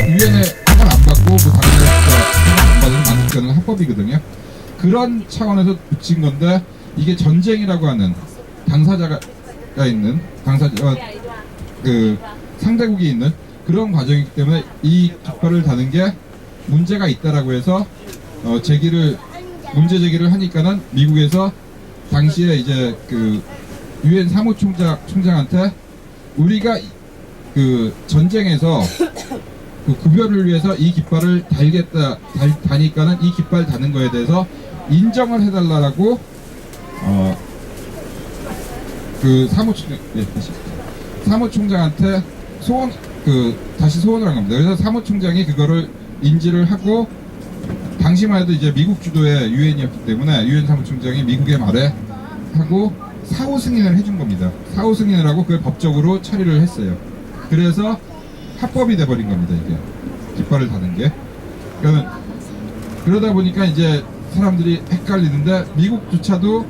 유엔의 허가를 안 받고 뭐 다른 나라에서 허가 안 받으면 만들자는 합법이거든요. 그런 차원에서 붙인 건데, 이게 전쟁이라고 하는 당사자가 있는 그 상대국이 있는 그런 과정이기 때문에 이 깃발을 다는 게 문제가 있다라고 해서 문제 제기를 하니까는 미국에서 당시에 이제 그 유엔 사무총장한테 우리가 그 전쟁에서 그 구별을 위해서 이 깃발을 다니까는 이 깃발 다는 거에 대해서 인정을 해달라고 그 사무총장한테 다시 소원을 한 겁니다. 그래서 사무총장이 그거를 인지를 하고, 당시만 해도 이제 미국 주도의 유엔이었기 때문에 유엔 사무총장이 미국의 말에 하고 사후 승인을 해준 겁니다. 사후 승인을 하고 그걸 법적으로 처리를 했어요. 그래서 합법이 돼버린 겁니다. 이게 깃발을 다는 게. 그러다 보니까 이제 사람들이 헷갈리는데, 미국조차도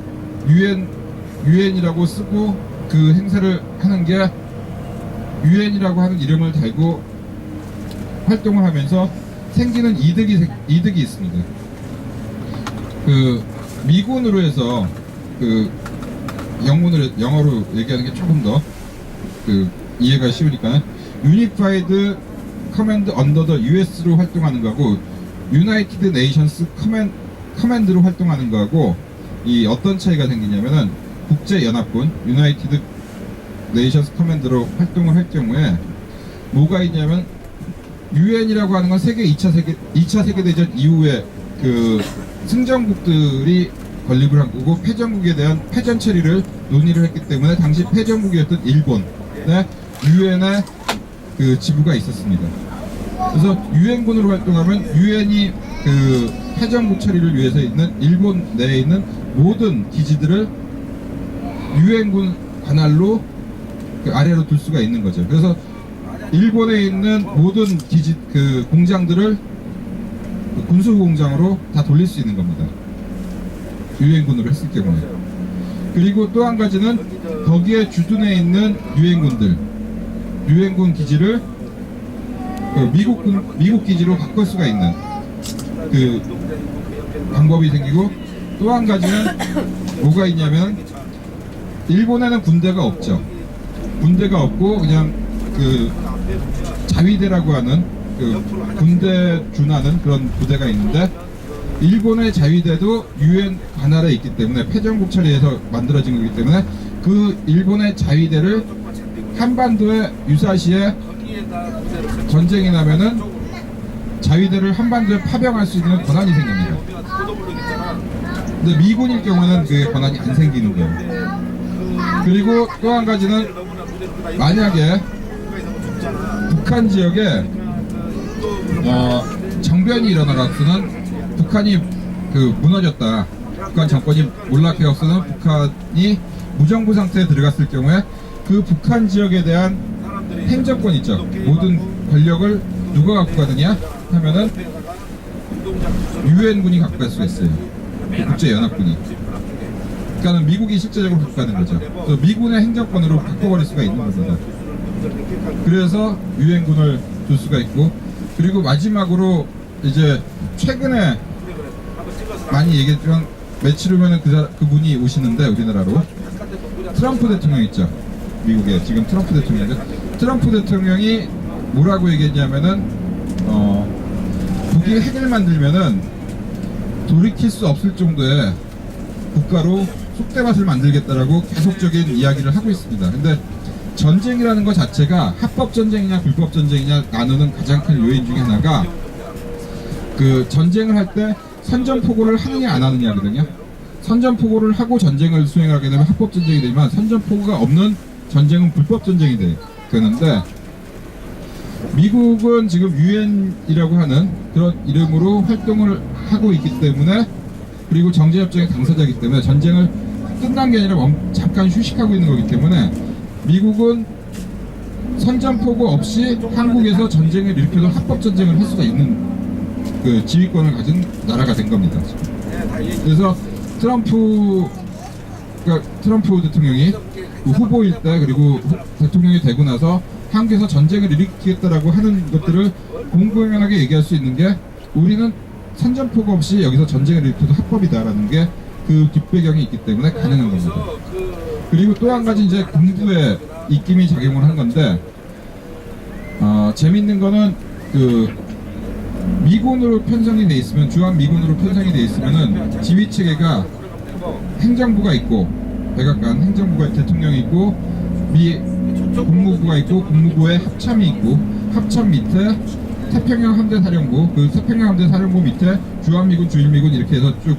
유엔이라고 쓰고 그 행사를 하는 게 유엔이라고 하는 이름을 달고 활동을 하면서 생기는 이득이 있습니다. 그 미군으로 해서 그 영어로 얘기하는 게 조금 더 그 이해가 쉬우니까, 유니파이드 커맨드 언더 더 US로 활동하는 거하고 유나이티드 네이션스 커맨드로 활동하는 거하고 이 어떤 차이가 생기냐면은, 국제연합군 유나이티드 네이션스 커맨드로 활동을 할 경우에 뭐가 있냐면, 유엔이라고 하는 건 2차 세계대전 이후에 그 승전국들이 건립을 한 거고, 패전국에 대한 패전 처리를 논의를 했기 때문에 당시 패전국이었던 일본에 유엔의 그 지부가 있었습니다. 그래서 유엔군으로 활동하면 유엔이 그 패전국 처리를 위해서 있는 일본 내에 있는 모든 기지들을 유엔군 관할로 그 아래로 둘 수가 있는 거죠. 그래서 일본에 있는 모든 기지 그 공장들을 군수 공장으로 다 돌릴 수 있는 겁니다. 유엔군으로 했을 경우에. 그리고 또 한 가지는 거기에 주둔해 있는 유엔군 기지를 그 미국 기지로 바꿀 수가 있는 그 방법이 생기고, 또 한 가지는 뭐가 있냐면, 일본에는 군대가 없죠. 군대가 없고 그냥 그 자위대라고 하는 그 군대 준하는 그런 부대가 있는데, 일본의 자위대도 유엔 관할에 있기 때문에 패전국 처리에서 만들어진 거기 때문에 그 일본의 자위대를 한반도에 유사시에 전쟁이 나면은 자위대를 한반도에 파병할 수 있는 권한이 생깁니다. 근데 미군일 경우는 그 권한이 안 생기는 거예요. 그리고 또 한 가지는, 만약에 북한 지역에 정변이 일어나서는 북한이 그 무너졌다, 북한 정권이 몰락해서는 북한이 무정부 상태에 들어갔을 경우에 그 북한 지역에 대한 행정권 있죠. 모든 권력을 누가 갖고 가느냐 하면은 유엔군이 갖고 갈 수가 있어요. 국제연합군이. 그러니까 미국이 실제적으로 갖고 가는 거죠. 그래서 미군의 행정권으로 바꿔버릴 수가 있는 겁니다. 그래서 유엔군을 둘 수가 있고, 그리고 마지막으로 이제 최근에 많이 얘기했지만 며칠 후면은 그분이 오시는데, 우리나라로 트럼프 대통령 있죠. 미국에 지금 트럼프 대통령인데, 트럼프 대통령이 뭐라고 얘기했냐면은 북이 핵을 만들면은 돌이킬 수 없을 정도의 국가로 쑥대밭을 만들겠다라고 계속적인 이야기를 하고 있습니다. 근데 전쟁이라는 것 자체가 합법 전쟁이냐 불법 전쟁이냐 나누는 가장 큰 요인 중에 하나가, 그 전쟁을 할 때 선전포고를 하느냐 안 하느냐거든요. 선전포고를 하고 전쟁을 수행하게 되면 합법 전쟁이 되지만, 선전포고가 없는 전쟁은 불법 전쟁이 되는데, 미국은 지금 유엔이라고 하는 그런 이름으로 활동을 하고 있기 때문에, 그리고 정제협정의 당사자이기 때문에 전쟁을 끝난 게 아니라 잠깐 휴식하고 있는 거기 때문에, 미국은 선전포고 없이 한국에서 전쟁을 일으켜도 합법 전쟁을 할 수가 있는 그 지휘권을 가진 나라가 된 겁니다. 그래서 트럼프 대통령이 그 후보일 때 그리고 대통령이 되고 나서 한국에서 전쟁을 일으키겠다라고 하는 것들을 공공연하게 얘기할 수 있는 게 우리는 선전포고 없이 여기서 전쟁을 일으켜도 합법이다라는 게 그 뒷배경이 있기 때문에 가능한 겁니다. 그리고 또 한 가지 이제 군부의 입김이 작용을 한 건데 재밌는 거는 그 미군으로 편성이 돼 있으면 주한 미군으로 편성이 돼 있으면은 지휘 체계가 행정부가 있고 백악관 행정부가 대통령이 있고 국무부가 있고 국무부에 합참이 있고 합참 밑에 태평양 함대 사령부 그 태평양 함대 사령부 밑에 주한미군 주일미군 이렇게 해서 쭉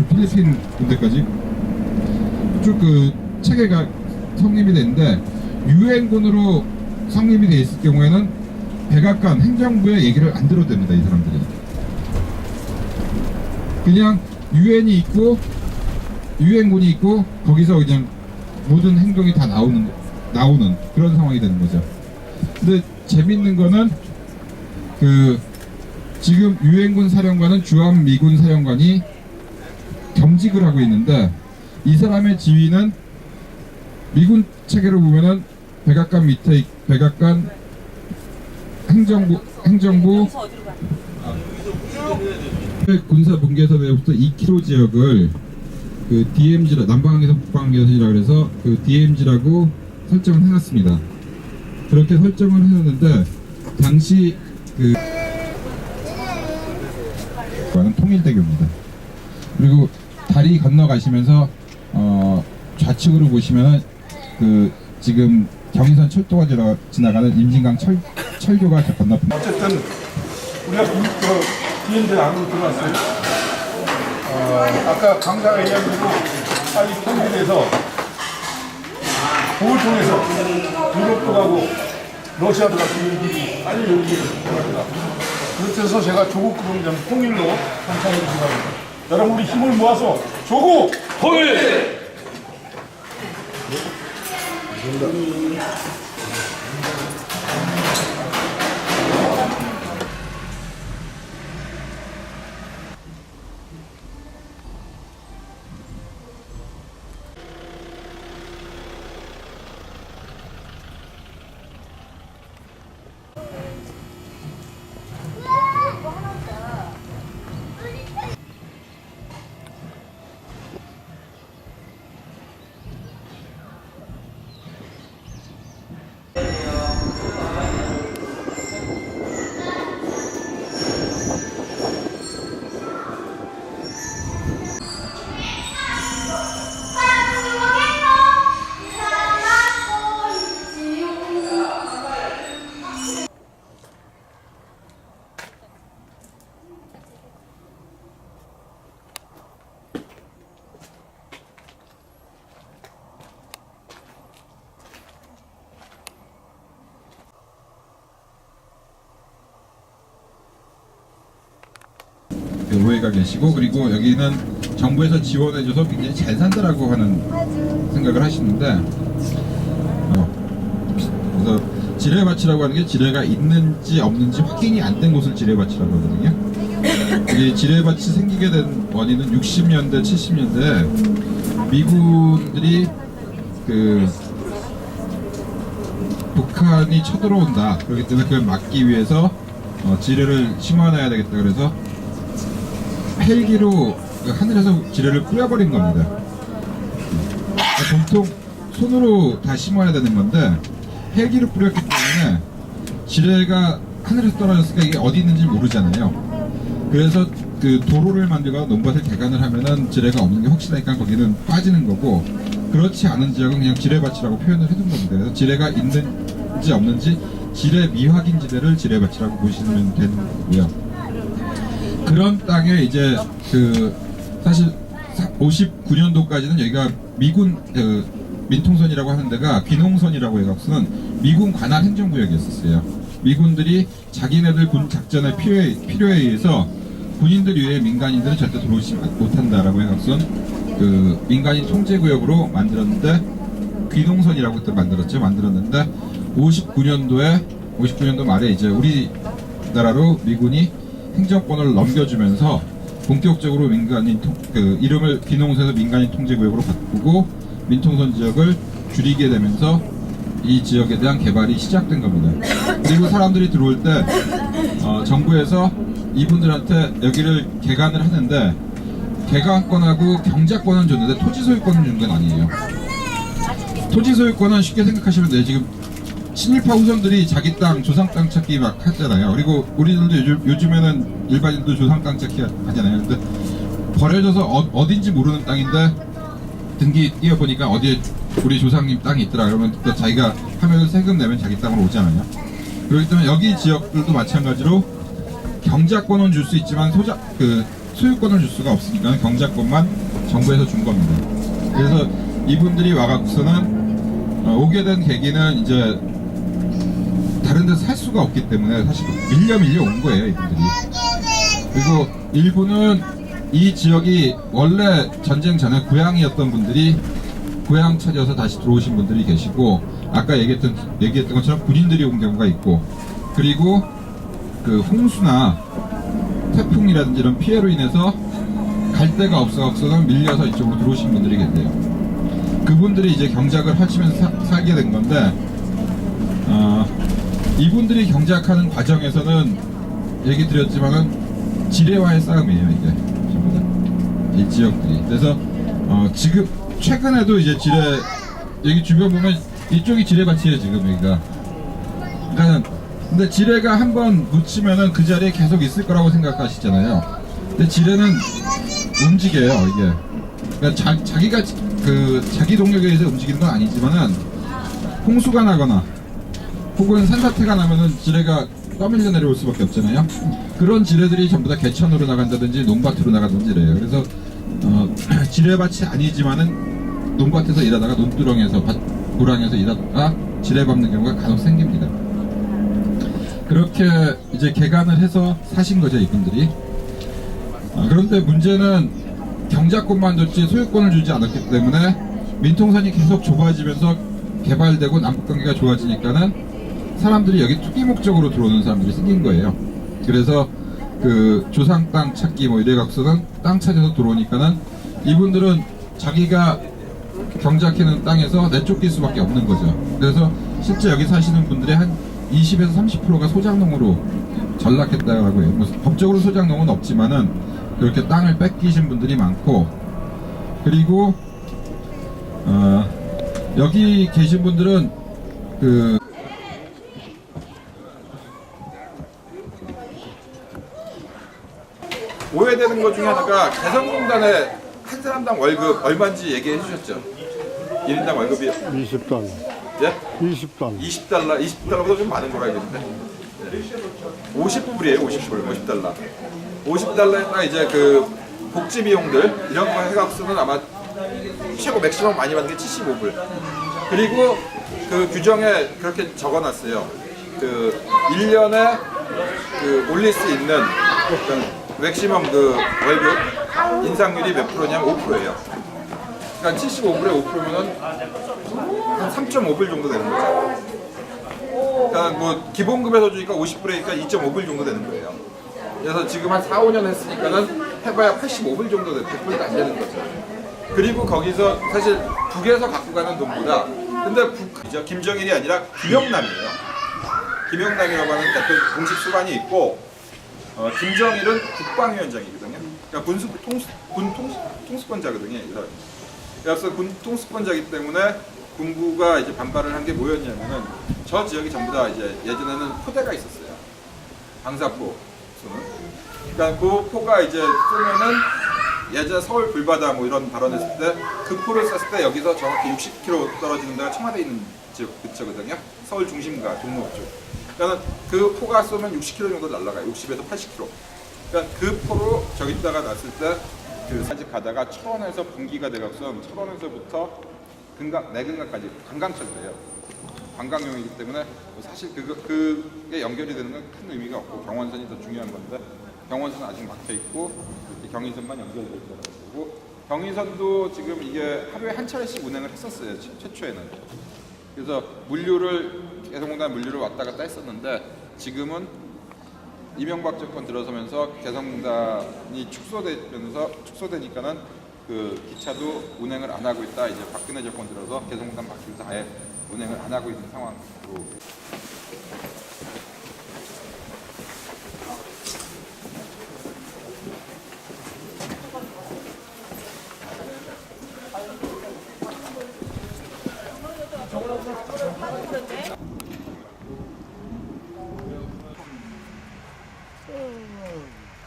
필리핀 군대까지 쭉 그 체계가 성립이 됐는데 유엔군으로 성립이 돼 있을 경우에는 백악관 행정부의 얘기를 안 들어도 됩니다. 이 사람들이 그냥 유엔이 있고 유엔군이 있고 거기서 그냥 모든 행동이 다 나오는 그런 상황이 되는 거죠. 근데 재밌는 거는 그 지금 유엔군 사령관은 주한미군 사령관이 겸직을 하고 있는데 이 사람의 지위는 미군 체계로 보면은 백악관 밑에 백악관 행정부 군사 분계선에서부터 2km 지역을 그 DMZ라 남방항해선 북방항해선이라 그래서 그 DMZ라고 설정을 해놨습니다. 그렇게 설정을 해놨는데 당시 그 통일대교입니다. 그리고 다리 건너가시면서 좌측으로 보시면은 그 지금 경인선 철도가 지나가는 임진강 철교가 건너편. 어쨌든 우리가 DMZ 안으로 들어왔어요. 아까 강사가 얘기한 대로 빨리 통일돼서 북을 통해서 유럽도 가고 러시아도 가고 빨리 여기 들어갑니다. 그렇게 해서 제가 조국 구동장 통일로 선창해 주신답니다. 여러분 우리 힘을 모아서 조국 통일! 노예가 계시고 그리고 여기는 정부에서 지원해줘서 굉장히 잘 산다라고 하는 생각을 하시는데 그래서 지뢰밭이라고 하는 게 지뢰가 있는지 없는지 확인이 안 된 곳을 지뢰밭이라고 하거든요. 이게 지뢰밭이 생기게 된 원인은 60년대, 70년대 미군들이 그 북한이 쳐들어온다 그렇기 때문에 그걸 막기 위해서 지뢰를 심어놔야 되겠다 그래서 헬기로 하늘에서 지뢰를 뿌려버린 겁니다. 보통 손으로 다 심어야 되는 건데 헬기로 뿌렸기 때문에 지뢰가 하늘에서 떨어졌으니까 이게 어디 있는지 모르잖아요. 그래서 그 도로를 만들거나 논밭을 개간을 하면은 지뢰가 없는 게 확실하니까 거기는 빠지는 거고 그렇지 않은 지역은 그냥 지뢰밭이라고 표현을 해둔 겁니다. 그래서 지뢰가 있는지 없는지 지뢰 미확인 지대를 지뢰밭이라고 보시면 되는 거고요. 그런 땅에 이제 그 사실 59년도까지는 여기가 미군 민통선이라고 하는 데가 귀농선이라고 해갖고는 미군 관할 행정구역이었어요. 미군들이 자기네들 군 작전의 필요에 의해서 군인들 이외에 민간인들은 절대 들어오지 못한다라고 해갖고는 그 민간인 통제구역으로 만들었는데 귀농선이라고 그때 만들었는데 59년도 말에 이제 우리나라로 미군이 행정권을 넘겨주면서 본격적으로 이름을 비농사에서 민간인 통제구역으로 바꾸고 민통선 지역을 줄이게 되면서 이 지역에 대한 개발이 시작된 겁니다. 그리고 사람들이 들어올 때 정부에서 이분들한테 여기를 개간을 하는데 개간권하고 경작권은 줬는데 토지 소유권은 준 건 아니에요. 토지 소유권은 쉽게 생각하시면 돼요. 지금 친일파 후손들이 자기 땅, 조상 땅 찾기 막 하잖아요. 그리고 우리들도 요즘에는 일반인도 조상 땅 찾기 하잖아요. 근데 버려져서 어딘지 모르는 땅인데 등기 띄어보니까 어디에 우리 조상님 땅이 있더라. 그러면 또 자기가 하면 세금 내면 자기 땅으로 오잖아요. 그렇기 때문에 여기 지역들도 마찬가지로 경작권은 줄 수 있지만 소유권을 줄 수가 없으니까 경작권만 정부에서 준 겁니다. 그래서 이분들이 와갖고서는 오게 된 계기는 이제 다른 데서 살 수가 없기 때문에 사실 밀려 온 거예요, 이분들이. 그리고 일부는 이 지역이 원래 전쟁 전에 고향이었던 분들이 고향 찾아서 다시 들어오신 분들이 계시고, 아까 얘기했던 것처럼 군인들이 온 경우가 있고, 그리고 그 홍수나 태풍이라든지 이런 피해로 인해서 갈 데가 없어서는 밀려서 이쪽으로 들어오신 분들이 계세요. 그분들이 이제 경작을 하시면서 살게 된 건데, 이분들이 경작하는 과정에서는 얘기 드렸지만은 지뢰와의 싸움이에요, 이게 전부 다. 이 지역들이. 그래서 지금 최근에도 이제 지뢰, 여기 주변 보면 이쪽이 지뢰밭이에요, 지금 여기가. 그러니까 근데 지뢰가 한번 묻히면은 그 자리에 계속 있을 거라고 생각하시잖아요. 근데 지뢰는 움직여요, 이게. 그러니까 자기가 자기 동력에 의해서 움직이는 건 아니지만은 홍수가 나거나 혹은 산사태가 나면은 지뢰가 떠밀려 내려올 수밖에 없잖아요. 그런 지뢰들이 전부 다 개천으로 나간다든지 논밭으로 나가든지 이래요. 그래서 지뢰밭이 아니지만은 논밭에서 일하다가 논두렁에서 고랑에서 일하다가 지뢰 밟는 경우가 간혹 생깁니다. 그렇게 이제 개간을 해서 사신 거죠, 이분들이. 그런데 문제는 경작권만 줬지 소유권을 주지 않았기 때문에 민통선이 계속 좁아지면서 개발되고 남북관계가 좋아지니까는 사람들이 여기 투기 목적으로 들어오는 사람들이 생긴 거예요. 그래서 그 조상 땅 찾기 뭐 이래갖고서는 땅 찾아서 들어오니까는 이분들은 자기가 경작해놓은 땅에서 내쫓길 수밖에 없는 거죠. 그래서 실제 여기 사시는 분들의 한 20에서 30%가 소장농으로 전락했다고 해요. 뭐 법적으로 소장농은 없지만은 그렇게 땅을 뺏기신 분들이 많고, 그리고 여기 계신 분들은 오해되는 것 중에 하나가 개성공단에 한 사람당 월급 얼마인지 얘기해 주셨죠? 1인당 월급이 20달러. 예? 20달러. 20달러보다 좀 많은 거라 알겠는데 50불이에요. 50달러. 50달러에다가 이제 그 복지 비용들 이런 거 해갖고서는 아마 최고 맥시멈 많이 받는 게 75불. 그리고 그 규정에 그렇게 적어놨어요. 그 1년에 그 올릴 수 있는 맥시멈 그 월급 인상률이 몇 프로냐면 5%예요. 그러니까 75불에 5%면은 한 3.5불 정도 되는 거죠. 그러니까 뭐 기본급에서 주니까 50불이니까 2.5불 정도 되는 거예요. 그래서 지금 한 4, 5년 했으니까는 해봐야 85불 정도 되는 100불도 안 되는 거죠. 그리고 거기서 사실 북에서 갖고 가는 돈보다, 근데 김정일이 아니라 김영남이에요. 김영남이라고 하는 대표 공식 수반이 있고, 김정일은 국방위원장이거든요. 그러니까 군 통수권자거든요. 그래서 군 통수권자이기 때문에 군부가 이제 반발을 한 게 뭐였냐면은 저 지역이 전부 다 이제 예전에는 포대가 있었어요. 방사포 쏘는. 그러니까 그 포가 이제 쏘면은 예전 서울 불바다 뭐 이런 발언했을 때 그 포를 쐈을 때 여기서 정확히 60km 떨어지는 데가 청와대 있는 지역 근처거든요. 서울 중심가 종로 쪽. 그러니까 그 포가 쏘면 60km 정도 날아가요. 60에서 80km. 그러니까 그 포로 저기다가 놨을 때 그 사직 가다가 철원에서 분기가 돼갖고서 철원에서부터 내근강까지 관광철이에요. 관광용이기 때문에 사실 그게 연결이 되는 건 큰 의미가 없고 경원선이 더 중요한 건데 경원선은 아직 막혀 있고 경인선만 연결돼 있고, 경인선도 지금 이게 하루에 한 차례씩 운행을 했었어요. 최초에는. 그래서 물류를 개성공단 물류를 왔다 갔다 했었는데 지금은 이명박 정권 들어서면서 개성공단이 축소되니까는 그 기차도 운행을 안 하고 있다. 이제 박근혜 정권 들어서 개성공단 바뀌면서 아예 운행을 안 하고 있는 상황으로.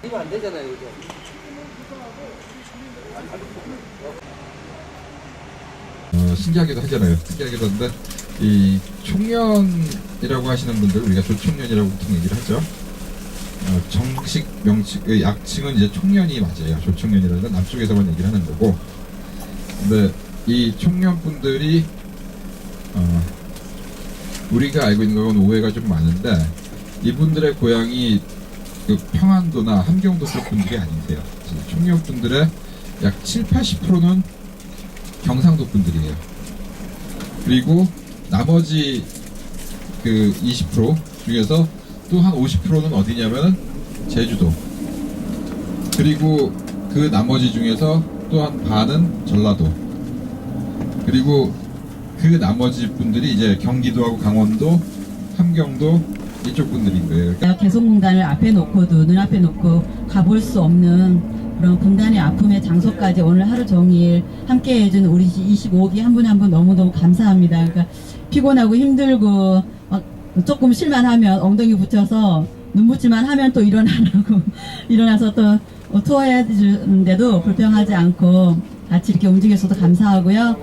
이거 안 되잖아요, 이거. 신기하기도 하잖아요. 신기하기도 한데 이 총련이라고 하시는 분들 우리가 조총련이라고 보통 얘기를 하죠. 정식 명칭 약칭은 이제 총련이 맞아요. 조총련이라는 건 남쪽에서만 얘기를 하는 거고. 근데 이 총련 분들이 우리가 알고 있는 건 오해가 좀 많은데 이분들의 고향이 그 평안도나 함경도 쪽 분들이 아니세요. 총련 분들의 약 70~80%는 경상도 분들이에요. 그리고 나머지 그 20% 중에서 또 한 50%는 어디냐면 제주도. 그리고 그 나머지 중에서 또 한 반은 전라도. 그리고 그 나머지 분들이 이제 경기도하고 강원도, 함경도 이쪽 분들인 거예요. 그러니까 개성공단을 앞에 놓고도 눈앞에 놓고 가볼 수 없는 그런 분단의 아픔의 장소까지 오늘 하루 종일 함께 해준 우리 25기 한 분 한 분 너무너무 감사합니다. 그러니까 피곤하고 힘들고 막 조금 실만하면 엉덩이 붙여서 눈붙이만 하면 또 일어나라고 일어나서 또 투어해 주는데도 불평하지 않고 같이 이렇게 움직여서도 감사하고요.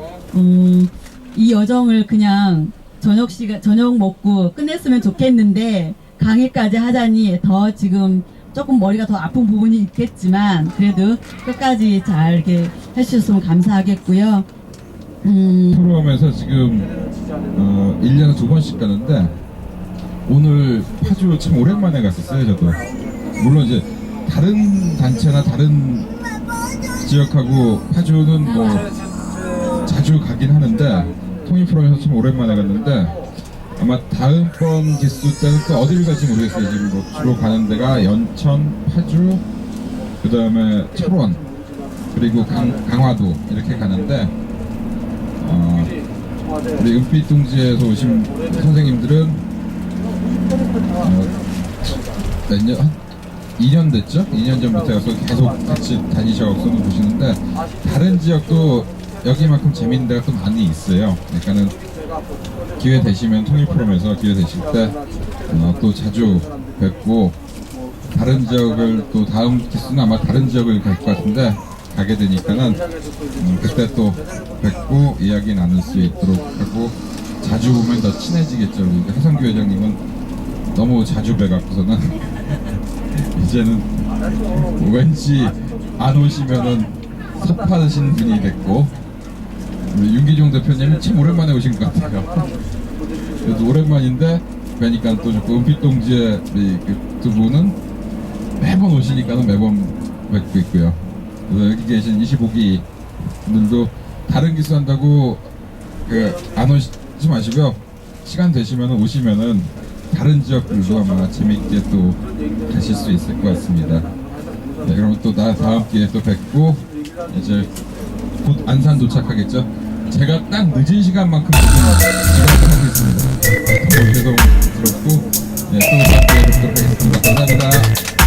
이 여정을 그냥 저녁 먹고 끝냈으면 좋겠는데 강의까지 하자니 더 지금 조금 머리가 더 아픈 부분이 있겠지만 그래도 끝까지 잘 이렇게 해주셨으면 감사하겠고요. 프로그램에서 지금 1년에 2번씩 가는데 오늘 파주 참 오랜만에 갔었어요. 저도 물론 이제 다른 단체나 다른 지역하고 파주는 뭐 자주 가긴 하는데 통일 프로그램에서 참 오랜만에 갔는데 아마 다음번 기수 때는 또 어디를 갈지 모르겠어요. 지금 뭐 주로 가는 데가 연천, 파주, 그 다음에 철원, 그리고 강화도 이렇게 가는데 우리 은빛둥지에서 오신 선생님들은 몇 년? 한 2년 됐죠? 2년 전부터 가서 계속 같이 다니셔서 보시는데 다른 지역도 여기만큼 재밌는 데가 또 많이 있어요. 그러니까는 기회 되시면 통일 프로그램에서 기회 되실 때 또 자주 뵙고 다른 지역을 또 다음 기수는 아마 다른 지역을 갈 것 같은데 가게 되니까는 그때 또 뵙고 이야기 나눌 수 있도록 하고 자주 보면 더 친해지겠죠. 우리 하성규 회장님은 너무 자주 뵈갖고서는 이제는 왠지 안 오시면은 섭하신 분이 됐고 우리 윤기종 대표님은 참 오랜만에 오신 것 같아요. 그래도 오랜만인데 뵈니까 또 좋고 은빛동지의 그 두 분은 매번 오시니까는 매번 뵙고 있고요. 그래서 여기 계신 25기 분들도 다른 기수 한다고 안 오시지 마시고요. 시간 되시면 오시면은 다른 지역들도 아마 재미있게 또 가실 수 있을 것 같습니다. 네, 그럼 또 다음 기회에 또 뵙고 이제 곧 안산 도착하겠죠. 제가 딱 늦은 시간만큼 지각하고 있습니다. 너무 죄송스럽고 네, 또 뵙도록 하겠습니다. 감사합니다.